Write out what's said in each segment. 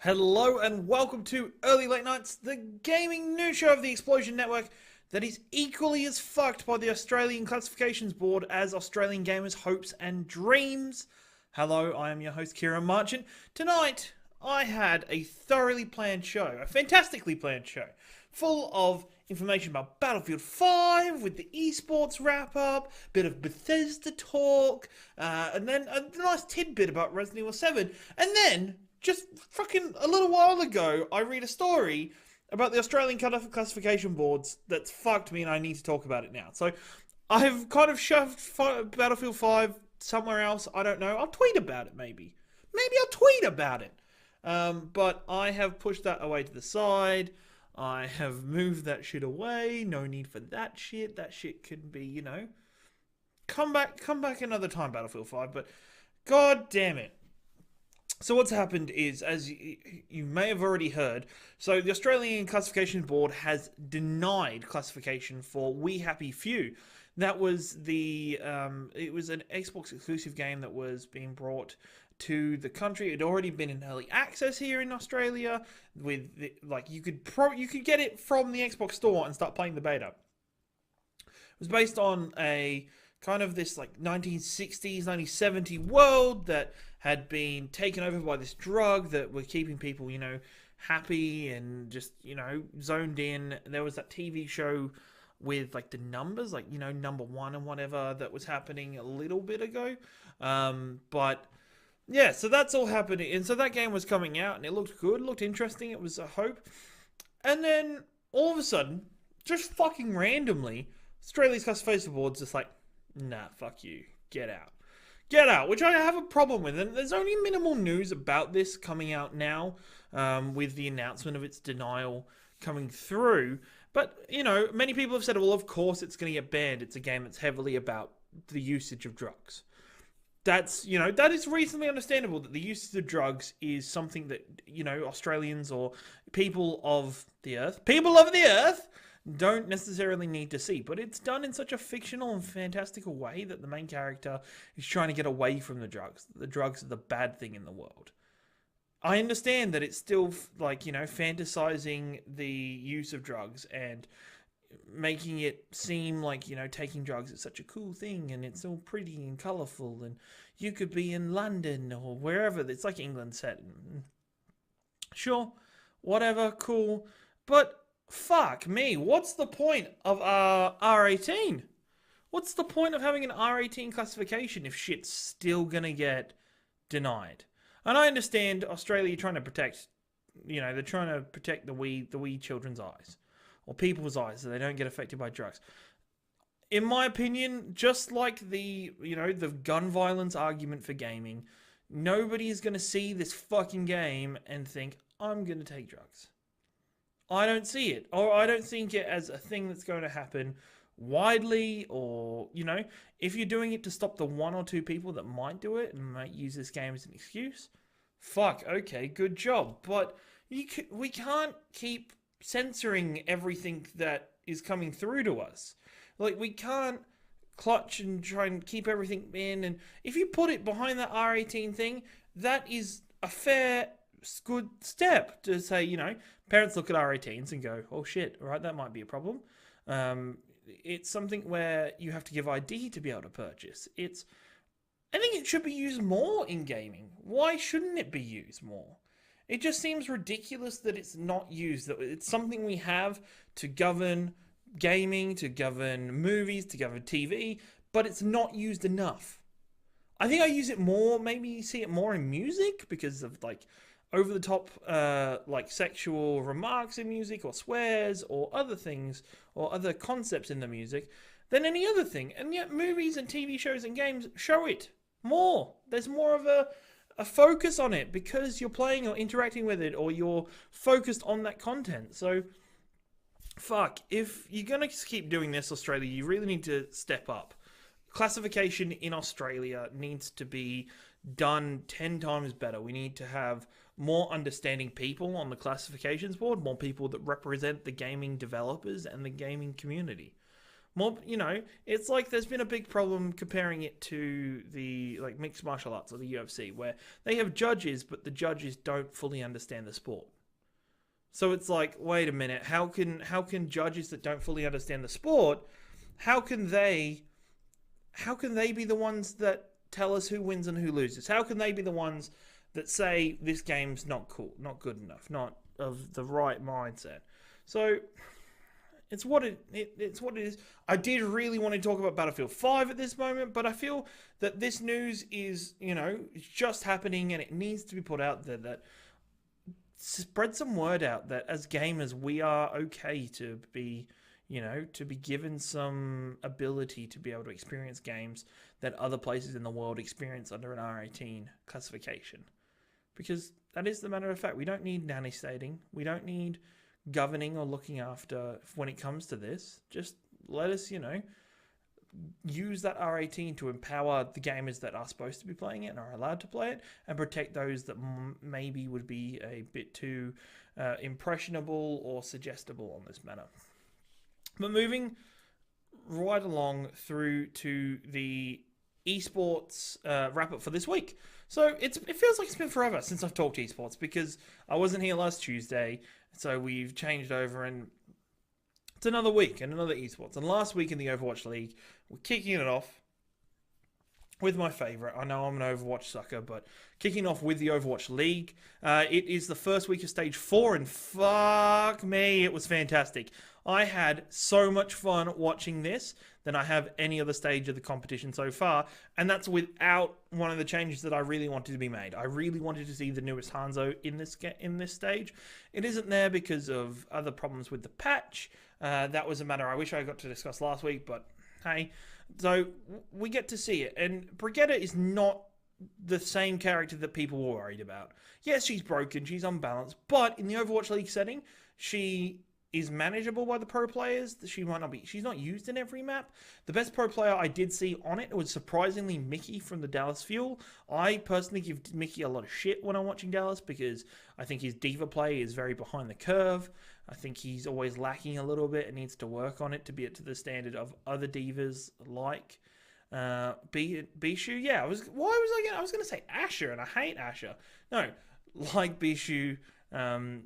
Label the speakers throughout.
Speaker 1: Hello and welcome to Early Late Nights, the gaming news show of the Explosion Network that is equally as fucked by the Australian Classifications Board as Australian gamers' hopes and dreams. Hello, I am your host Kieran Marchant. Tonight, I had a thoroughly planned show, a fantastically planned show, full of information about Battlefield 5 with the eSports wrap-up, bit of Bethesda talk, and then a nice tidbit about Resident Evil 7, and then just fucking a little while ago, I read a story about the Australian classification boards that's fucked me and I need to talk about it now. So I've kind of shoved Battlefield 5 somewhere else. I don't know. I'll tweet about it maybe. Maybe I'll tweet about it. But I have pushed that away to the side. I have moved that shit away. No need for that shit. That shit could be, come back another time, Battlefield 5. But god damn it. So what's happened is, as you may have already heard, so the Australian Classification Board has denied classification for We Happy Few. That was it was an Xbox exclusive game that was being brought to the country. It had already been in early access here in Australia. You could get it from the Xbox store and start playing the beta. It was based on a kind of this 1960s, 1970 world that had been taken over by this drug that were keeping people, happy and just, zoned in. There was that TV show with the numbers, number one and whatever that was happening a little bit ago. But yeah, so that's all happening. And so that game was coming out and it looked good, looked interesting. It was a hope. And then all of a sudden, just fucking randomly, Australia's Classification Board's just nah, fuck you. Get out. Get out, which I have a problem with. And there's only minimal news about this coming out now, with the announcement of its denial coming through. But, many people have said, well, of course it's going to get banned. It's a game that's heavily about the usage of drugs. That is reasonably understandable that the usage of drugs is something that, Australians or people of the earth, don't necessarily need to see, but it's done in such a fictional and fantastical way that the main character is trying to get away from the drugs. The drugs are the bad thing in the world. I understand that it's still fantasizing the use of drugs and making it seem like, taking drugs is such a cool thing and it's all pretty and colourful and you could be in London or wherever. It's like England set. Sure, whatever, cool, but fuck me, what's the point of R18? What's the point of having an R18 classification if shit's still gonna get denied? And I understand Australia trying to protect, they're trying to protect the wee children's eyes or people's eyes so they don't get affected by drugs. In my opinion, just like the gun violence argument for gaming, nobody is gonna see this fucking game and think, I'm gonna take drugs. I don't see it, or I don't think it as a thing that's going to happen widely, or, if you're doing it to stop the one or two people that might do it and might use this game as an excuse, fuck, okay, good job. But we can't keep censoring everything that is coming through to us. We can't clutch and try and keep everything in, and if you put it behind that R18 thing, that is a fair, good step to say, parents look at R18s and go, oh shit, all right, that might be a problem. It's something where you have to give ID to be able to purchase. I think it should be used more in gaming. Why shouldn't it be used more? It just seems ridiculous that it's not used, that it's something we have to govern gaming, to govern movies, to govern TV, but it's not used enough. I think I use it more, maybe see it more in music because of over-the-top sexual remarks in music or swears or other things or other concepts in the music than any other thing. And yet movies and TV shows and games show it more. There's more of a focus on it because you're playing or interacting with it or you're focused on that content. So, fuck, if you're going to keep doing this, Australia, you really need to step up. Classification in Australia needs to be done 10 times better. We need to have more understanding people on the classifications board, more people that represent the gaming developers and the gaming community. More, it's like there's been a big problem comparing it to the like mixed martial arts or the UFC, where they have judges, but the judges don't fully understand the sport. So it's like, wait a minute, how can judges that don't fully understand the sport, how can they be the ones that tell us who wins and who loses? How can they be the ones that say this game's not cool, not good enough, not of the right mindset? So it's what it is. I did really want to talk about Battlefield 5 at this moment, but I feel that this news is, it's just happening and it needs to be put out there, that spread some word out that as gamers we are okay to be, to be given some ability to be able to experience games that other places in the world experience under an R18 classification. Because that is the matter of fact. We don't need nanny stating. We don't need governing or looking after when it comes to this. Just let us, use that R18 to empower the gamers that are supposed to be playing it and are allowed to play it, and protect those that maybe would be a bit too impressionable or suggestible on this matter. But moving right along through to the eSports wrap-up for this week. So it feels like it's been forever since I've talked eSports, because I wasn't here last Tuesday, so we've changed over and it's another week and another eSports. And last week in the Overwatch League, we're kicking it off with my favourite. I know I'm an Overwatch sucker, but kicking off with the Overwatch League. It is the first week of Stage 4, and fuck me, it was fantastic. I had so much fun watching this than I have any other stage of the competition so far, and that's without one of the changes that I really wanted to be made. I really wanted to see the newest Hanzo in this stage. It isn't there because of other problems with the patch. That was a matter I wish I got to discuss last week, but hey. So we get to see it, and Brigitte is not the same character that people were worried about. Yes, she's broken, she's unbalanced, but in the Overwatch League setting, she is manageable by the pro players. She's not used in every map. The best pro player I did see on it was surprisingly Mickey from the Dallas Fuel. I personally give Mickey a lot of shit when I'm watching Dallas, because I think his diva play is very behind the curve. I think he's always lacking a little bit and needs to work on it to be to the standard of other divas like Bishu. Yeah, I was going to say Asher, and I hate Asher. No, like Bishu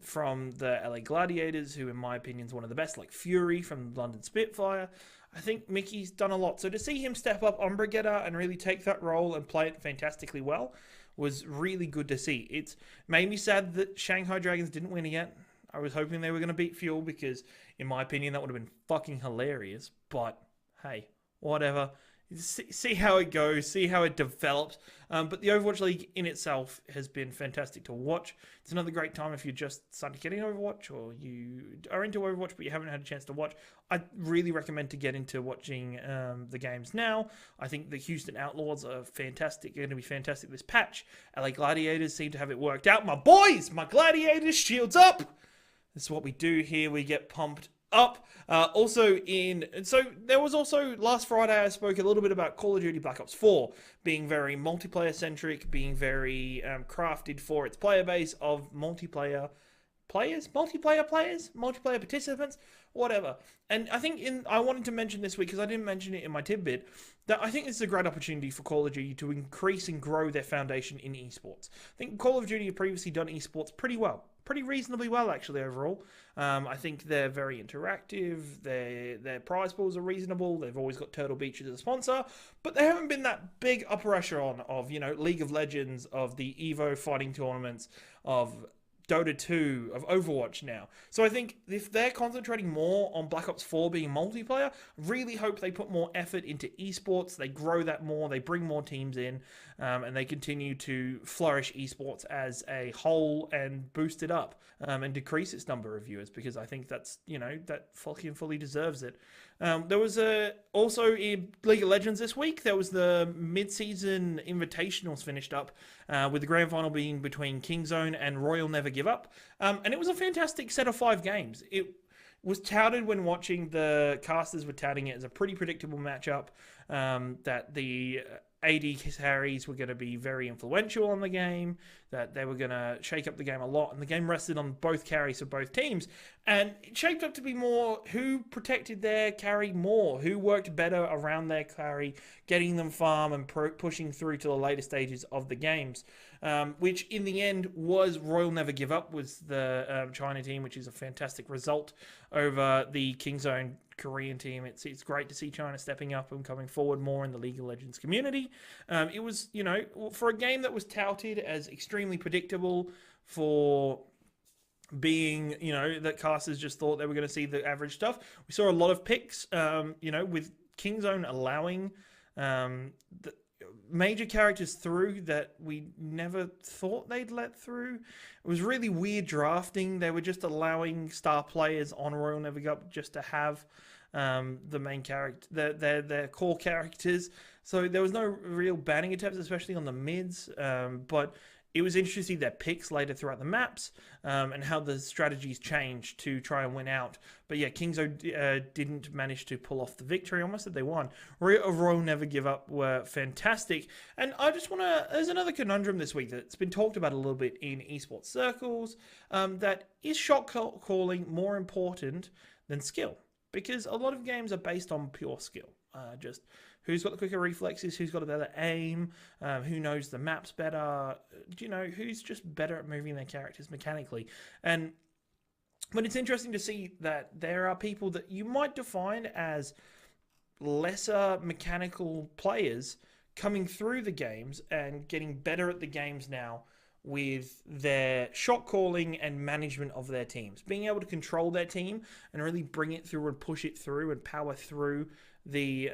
Speaker 1: from the LA Gladiators, who in my opinion is one of the best, like Fury from London Spitfire. I think Mickey's done a lot. So to see him step up on Brigitte and really take that role and play it fantastically well was really good to see. It's made me sad that Shanghai Dragons didn't win yet. I was hoping they were going to beat Fuel, because in my opinion that would have been fucking hilarious. But hey, whatever. See how it goes, see how it develops. But the Overwatch League in itself has been fantastic to watch. It's another great time if you're just starting getting Overwatch, or you are into Overwatch but you haven't had a chance to watch. I really recommend to get into watching the games now. I think the Houston Outlaws are fantastic. They're going to be fantastic this patch. LA Gladiators seem to have it worked out. My boys, my Gladiators, shields up! This is what we do here. We get pumped up. So there was also last Friday I spoke a little bit about Call of Duty Black Ops 4 being very multiplayer centric, being very crafted for its player base of multiplayer participants, whatever. And I think I wanted to mention this week, because I didn't mention it in my tidbit, that I think this is a great opportunity for Call of Duty to increase and grow their foundation in esports. I think Call of Duty have previously done esports pretty reasonably well actually overall. I think they're very interactive, their prize pools are reasonable, they've always got Turtle Beach as a sponsor, but they haven't been that big upper echelon of, League of Legends, of the EVO fighting tournaments, of Dota 2, of Overwatch now. So I think if they're concentrating more on Black Ops 4 being multiplayer, really hope they put more effort into esports, they grow that more, they bring more teams in, and they continue to flourish esports as a whole and boost it up and decrease its number of viewers, because I think that's, that fucking fully deserves it. There was also in League of Legends this week, there was the mid-season invitationals finished up, with the grand final being between Kingzone and Royal Never Give Up. And it was a fantastic set of 5 games. It was touted when watching, the casters were touting it as a pretty predictable matchup, that the AD carries were going to be very influential on the game, that they were going to shake up the game a lot, and the game rested on both carries of both teams. And it shaped up to be more who protected their carry more, who worked better around their carry, getting them farm and pushing through to the later stages of the games. Which in the end was Royal Never Give Up, was the China team, which is a fantastic result over the Kingzone Korean team. It's great to see China stepping up and coming forward more in the League of Legends community. It was, for a game that was touted as extremely predictable, for being, that casters just thought they were going to see the average stuff. We saw a lot of picks, with Kingzone allowing the major characters through that we never thought they'd let through. It was really weird drafting. They were just allowing star players on Royal Never Give Up just to have the main character, their core characters. So there was no real banning attempts, especially on the mids. But it was interesting to see their picks later throughout the maps, and how the strategies changed to try and win out. But yeah, Kingzone didn't manage to pull off the victory. Almost said they won. Royal Never Give Up were fantastic. And I just want to... There's another conundrum this week that's been talked about a little bit in esports circles. That is shot calling more important than skill? Because a lot of games are based on pure skill. Just who's got the quicker reflexes, who's got a better aim, who knows the maps better, who's just better at moving their characters mechanically. But it's interesting to see that there are people that you might define as lesser mechanical players coming through the games and getting better at the games now with their shot calling and management of their teams. Being able to control their team and really bring it through and push it through and power through the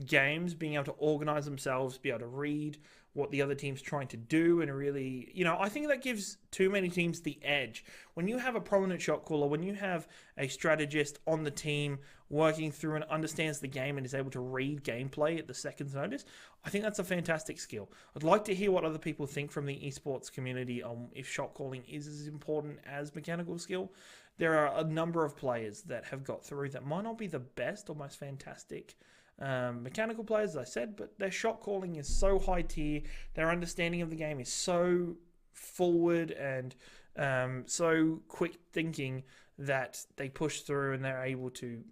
Speaker 1: games, being able to organize themselves, be able to read what the other team's trying to do, and really, I think that gives too many teams the edge. When you have a prominent shot caller, when you have a strategist on the team working through and understands the game and is able to read gameplay at the second's notice, I think that's a fantastic skill. I'd like to hear what other people think from the esports community on if shot calling is as important as mechanical skill. There are a number of players that have got through that might not be the best or most fantastic mechanical players, as I said, but their shot calling is so high tier, their understanding of the game is so forward and so quick thinking that they push through and they're able to,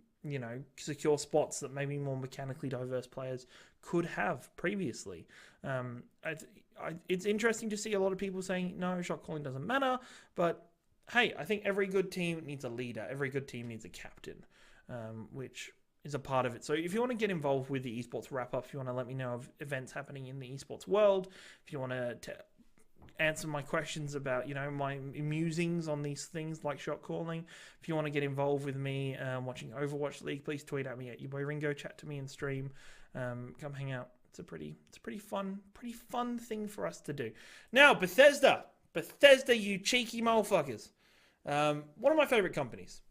Speaker 1: secure spots that maybe more mechanically diverse players could have previously. It's interesting to see a lot of people saying, no, shot calling doesn't matter, but hey, I think every good team needs a leader. Every good team needs a captain, which is a part of it. So if you want to get involved with the esports wrap-up, if you want to let me know of events happening in the esports world, if you want to answer my questions about, my musings on these things like shot calling, if you want to get involved with me watching Overwatch League, please tweet at me at YouBoyRingo, chat to me in stream, come hang out. It's a pretty fun thing for us to do. Now, Bethesda, you cheeky motherfuckers. One of my favorite companies.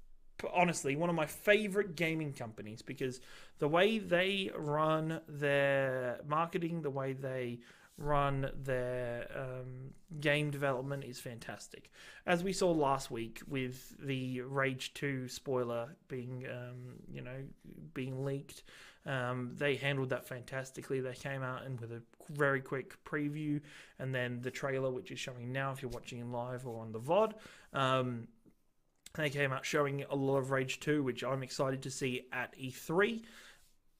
Speaker 1: Honestly, one of my favorite gaming companies, because the way they run their marketing, the way they run their game development is fantastic. As we saw last week with the Rage 2 spoiler being, being leaked, they handled that fantastically. They came out and with a very quick preview, and then the trailer, which is showing now if you're watching live or on the VOD. They came out showing a lot of Rage 2, which I'm excited to see at E3.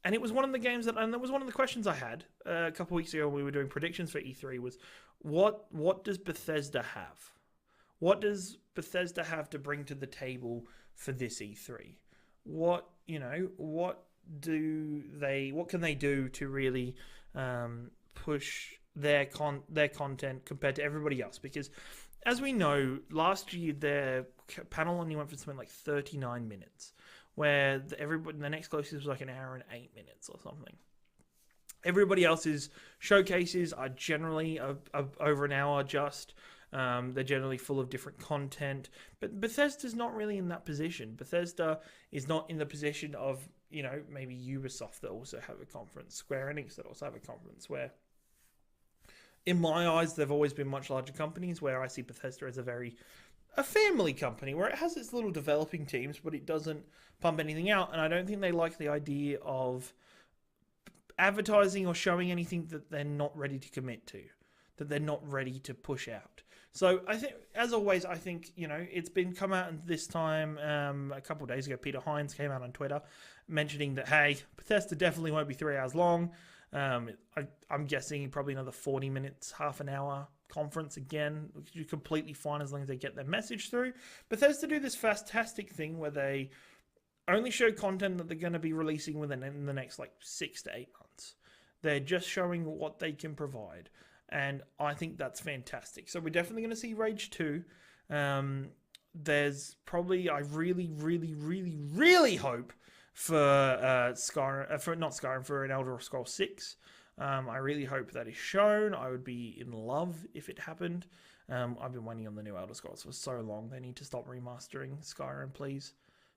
Speaker 1: And it was one of the games and that was one of the questions I had a couple weeks ago when we were doing predictions for E3 was, what does Bethesda have? What does Bethesda have to bring to the table for this E3? What can they do to really push their content compared to everybody else? Because as we know, last year their panel only went for something like 39 minutes, where the next closest was like an hour and 8 minutes or something. Everybody else's showcases are generally over an hour just. They're generally full of different content. But Bethesda's not really in that position. Bethesda is not in the position of, maybe Ubisoft that also have a conference, Square Enix that also have a conference, where in my eyes, they've always been much larger companies, where I see Bethesda as a family company, where it has its little developing teams, but it doesn't pump anything out. And I don't think they like the idea of advertising or showing anything that they're not ready to commit to, that they're not ready to push out. So I think, as always, I think, it's been come out this time, a couple of days ago, Peter Hines came out on Twitter mentioning that, hey, Bethesda definitely won't be 3 hours long. I'm guessing probably another 40 minutes, half an hour conference again, which is completely fine as long as they get their message through. Bethesda do this fantastic thing where they only show content that they're going to be releasing in the next 6 to 8 months. They're just showing what they can provide. And I think that's fantastic. So we're definitely going to see Rage 2. There's probably, I really, really, really, really hope for Skyrim, for an Elder Scrolls 6. I really hope that is shown. I would be in love if it happened. I've been waiting on the new Elder Scrolls for so long. They need to stop remastering Skyrim, please.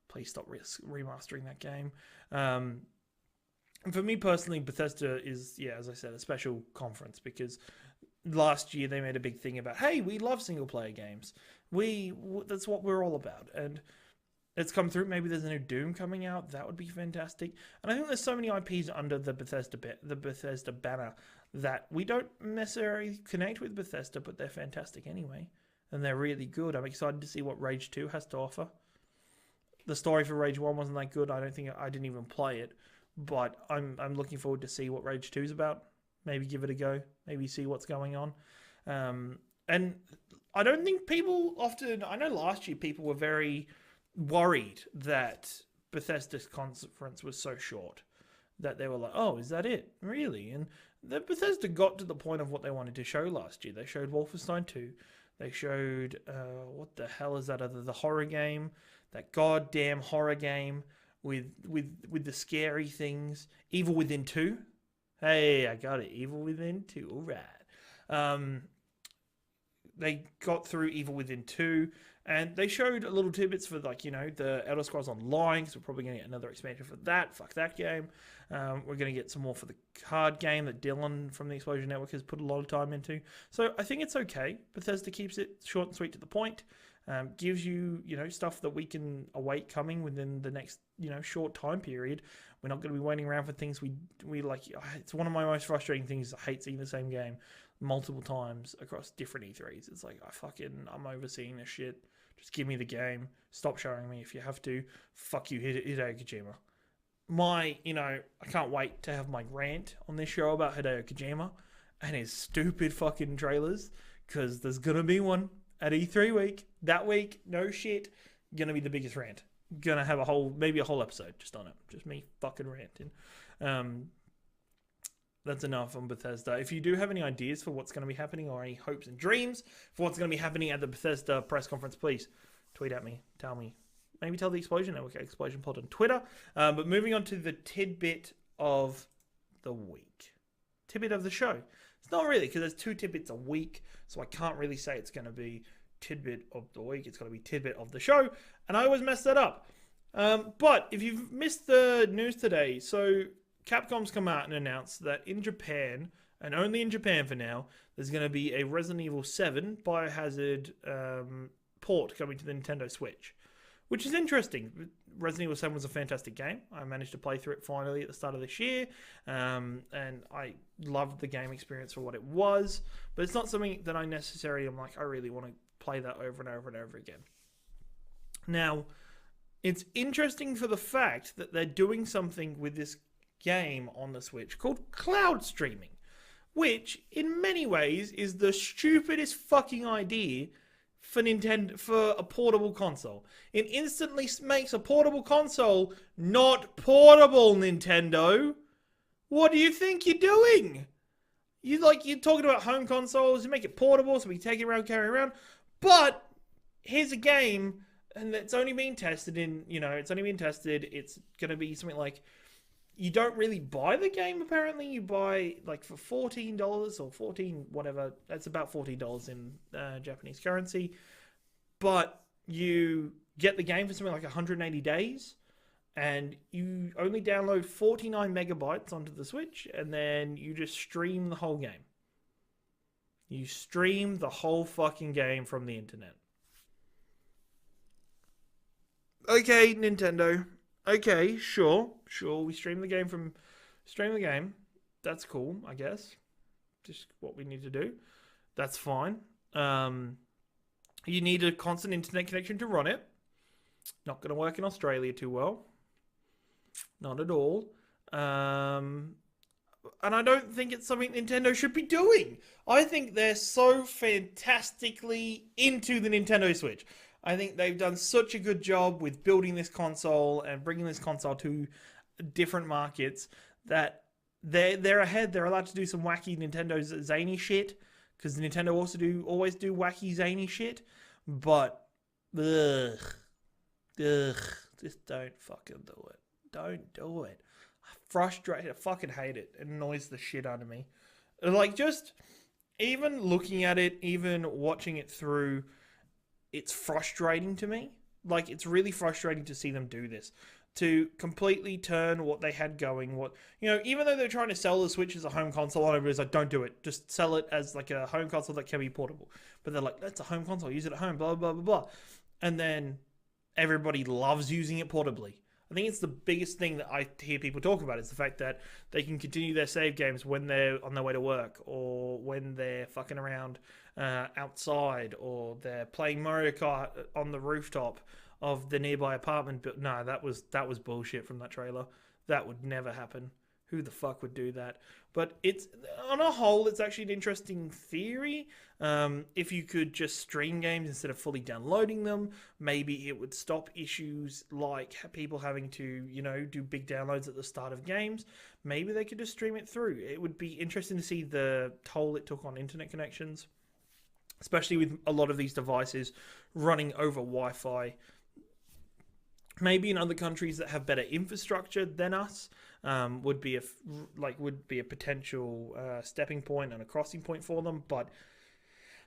Speaker 1: Please stop remastering that game. And for me personally, Bethesda is, as I said, a special conference because last year they made a big thing about, hey, we love single player games. That's what we're all about. And it's come through. Maybe there's a new Doom coming out. That would be fantastic. And I think there's so many IPs under the Bethesda banner that we don't necessarily connect with Bethesda, but they're fantastic anyway. And they're really good. I'm excited to see what Rage 2 has to offer. The story for Rage 1 wasn't that good. I didn't even play it. But I'm looking forward to see what Rage 2 is about. Maybe give it a go. Maybe see what's going on. And I don't think people often... I know last year people were very worried that Bethesda's conference was so short. That they were like, oh, is that it? Really? And Bethesda got to the point of what they wanted to show last year. They showed Wolfenstein 2. They showed... what the hell is that? The horror game. That goddamn horror game. With the scary things. Evil Within 2. Hey, I got it. Evil Within 2. All right. They got through Evil Within 2. And they showed a little tidbits for, the Elder Scrolls Online. Because we're probably going to get another expansion for that. Fuck that game. We're going to get some more for the card game that Dylan from the Explosion Network has put a lot of time into. So I think it's okay. Bethesda keeps it short and sweet to the point. Gives you, stuff that we can await coming within the next, short time period. We're not going to be waiting around for things we like. It's one of my most frustrating things. I hate seeing the same game multiple times across different E3s. It's like, I'm overseeing this shit. Just give me the game. Stop showing me if you have to. Fuck you, Hideo Kojima. I can't wait to have my rant on this show about Hideo Kojima and his stupid fucking trailers, because there's going to be one at E3 week. That week, no shit, gonna be the biggest rant. Gonna have maybe a whole episode just on it. Just me fucking ranting. That's enough on Bethesda. If you do have any ideas for what's going to be happening or any hopes and dreams for what's going to be happening at the Bethesda press conference, please tweet at me. Tell me. Maybe tell the Explosion Network, Explosion Pod on Twitter. But moving on to the tidbit of the week. Tidbit of the show. It's not really, because there's 2 tidbits a week, so I can't really say it's going to be tidbit of the week. It's going to be tidbit of the show, and I always mess that up. But if you've missed the news today, so Capcom's come out and announced that in Japan, and only in Japan for now, there's going to be a Resident Evil 7 Biohazard port coming to the Nintendo Switch, which is interesting. Resident Evil 7 was a fantastic game. I managed to play through it finally at the start of this year, and I loved the game experience for what it was, but it's not something that I necessarily am like, I really want to play that over and over and over again. Now, it's interesting for the fact that they're doing something with this game on the Switch called cloud streaming, which in many ways is the stupidest fucking idea for Nintendo, for a portable console. It instantly makes a portable console not portable, Nintendo. What do you think you're doing? You're talking about home consoles, you make it portable so we can take it around, carry it around. But here's a game, and it's only being tested it's going to be something like, you don't really buy the game, apparently. You buy, for $14 or $14 whatever. That's about $14 in Japanese currency. But you get the game for something like 180 days. And you only download 49 megabytes onto the Switch. And then you just stream the whole game. You stream the whole fucking game from the internet. Okay, Nintendo. Okay, sure. We stream the game. That's cool, I guess. Just what we need to do. That's fine. You need a constant internet connection to run it. Not going to work in Australia too well. Not at all. And I don't think it's something Nintendo should be doing. I think they're so fantastically into the Nintendo Switch. I think they've done such a good job with building this console and bringing this console to different markets that they're ahead. They're allowed to do some wacky Nintendo zany shit because Nintendo always do wacky zany shit. But just don't fucking do it. Don't do it. Frustrated. I fucking hate it. It annoys the shit out of me. Like, just even looking at it, even watching it through, it's frustrating to me. Like, it's really frustrating to see them do this. To completely turn what they had going. Even though they're trying to sell the Switch as a home console, everybody's like, don't do it. Just sell it as like a home console that can be portable. But they're like, that's a home console. Use it at home, blah, blah, blah, blah. And then everybody loves using it portably. I think it's the biggest thing that I hear people talk about is the fact that they can continue their save games when they're on their way to work or when they're fucking around outside or they're playing Mario Kart on the rooftop of the nearby apartment. But no, that was bullshit from that trailer. That would never happen. Who the fuck would do that? But it's, on a whole, it's actually an interesting theory. If you could just stream games instead of fully downloading them, maybe it would stop issues like people having to, do big downloads at the start of games. Maybe they could just stream it through. It would be interesting to see the toll it took on internet connections, especially with a lot of these devices running over Wi-Fi. Maybe in other countries that have better infrastructure than us, would be a potential stepping point and a crossing point for them. But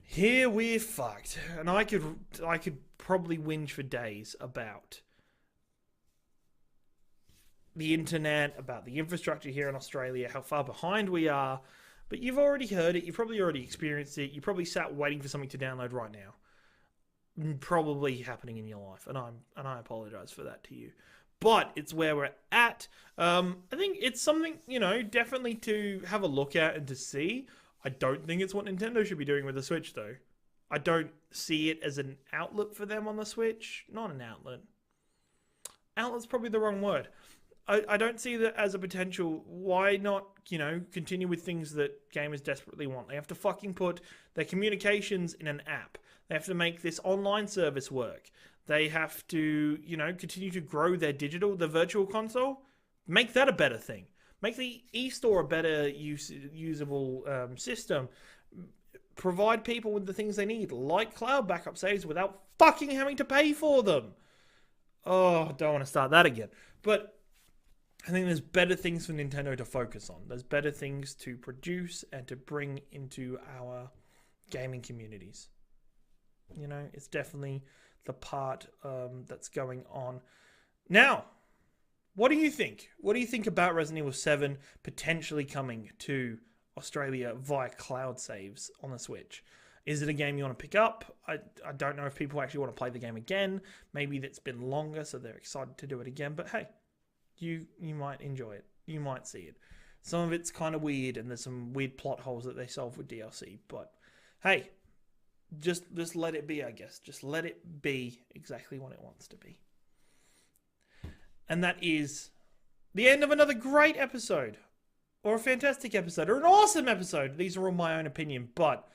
Speaker 1: here we're fucked, and I could probably whinge for days about the internet, about the infrastructure here in Australia, how far behind we are. But you've already heard it. You've probably already experienced it. You probably sat waiting for something to download right now. Probably happening in your life, and I apologize for that to you. But it's where we're at. I think it's something, definitely to have a look at and to see. I don't think it's what Nintendo should be doing with the Switch, though. I don't see it as an outlet for them on the Switch. Not an outlet. Outlet's probably the wrong word. I don't see that as a potential. Why not, continue with things that gamers desperately want? They have to fucking put their communications in an app. They have to make this online service work. They have to, continue to grow their the virtual console. Make that a better thing. Make the e-store a better usable system. Provide people with the things they need, like cloud backup saves, without fucking having to pay for them. Oh, I don't want to start that again. But I think there's better things for Nintendo to focus on. There's better things to produce and to bring into our gaming communities. It's definitely the part that's going on. Now, what do you think? What do you think about Resident Evil 7 potentially coming to Australia via cloud saves on the Switch? Is it a game you want to pick up? I don't know if people actually want to play the game again. Maybe it's been longer, so they're excited to do it again. But hey, you might enjoy it. You might see it. Some of it's kind of weird, and there's some weird plot holes that they solve with DLC. But hey, just let it be, I guess. Just let it be exactly what it wants to be. And that is the end of another great episode, or a fantastic episode, or an awesome episode. These are all my own opinion, but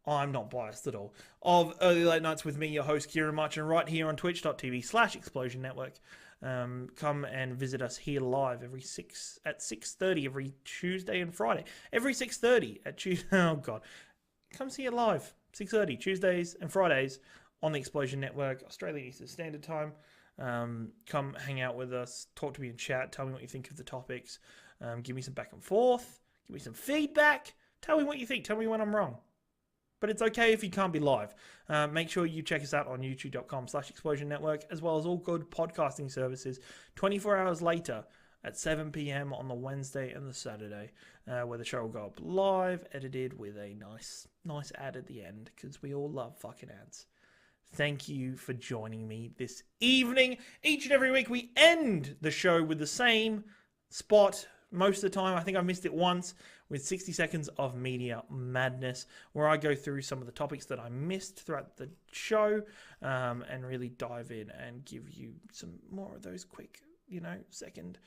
Speaker 1: I'm not biased at all. Of Early Late Nights with me, your host, Kieran Marchand, right here on twitch.tv/Explosion Network. Come and visit us here live at 6:30 every Tuesday and Friday. Every 6:30 at Tuesday. Oh, God. Come see it live. 6:30 Tuesdays and Fridays on the Explosion Network, Australian Eastern Standard Time. Come hang out with us, talk to me in chat, tell me what you think of the topics, give me some back and forth, give me some feedback, tell me what you think, tell me when I'm wrong. But it's okay if you can't be live. Make sure you check us out on youtube.com/Explosion Network, as well as all good podcasting services 24 hours later at 7 p.m. on the Wednesday and the Saturday, where the show will go up live, edited with a nice ad at the end, because we all love fucking ads. Thank you for joining me this evening. Each and every week we end the show with the same spot, most of the time. I think I missed it once with 60 seconds of media madness, where I go through some of the topics that I missed throughout the show and really dive in and give you some more of those quick, second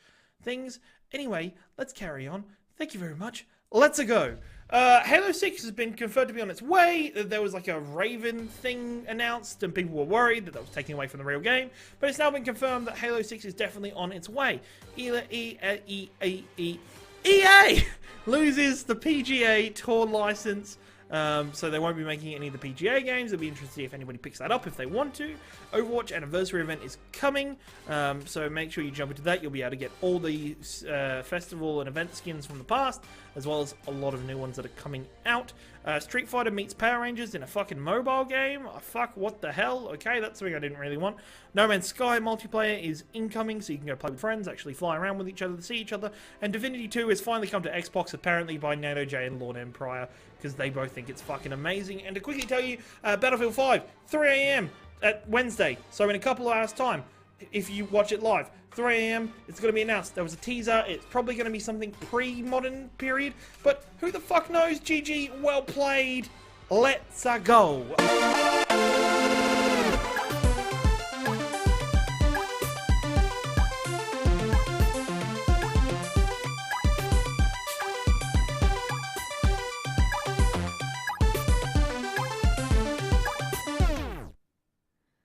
Speaker 1: things. Anyway, let's carry on. Thank you very much. Let's go. Halo 6 has been confirmed to be on its way. There was like a Raven thing announced and people were worried that was taking away from the real game. But it's now been confirmed that Halo 6 is definitely on its way. EA loses the PGA Tour license. So they won't be making any of the PGA games. It'll be interesting to see if anybody picks that up if they want to. Overwatch Anniversary event is coming, so make sure you jump into that. You'll be able to get all the festival and event skins from the past, as well as a lot of new ones that are coming out. Street Fighter meets Power Rangers in a fucking mobile game. Oh, fuck, what the hell? Okay, that's something I didn't really want. No Man's Sky multiplayer is incoming, so you can go play with friends, actually fly around with each other to see each other. And Divinity 2 has finally come to Xbox, apparently by Nato J and Lord Empire, because they both think it's fucking amazing. And to quickly tell you, Battlefield 5, 3 a.m. at Wednesday, so in a couple of hours' time, if you watch it live, 3 a.m, it's going to be announced. There was a teaser. It's probably going to be something pre-modern period, but who the fuck knows? GG, well played. Let's go.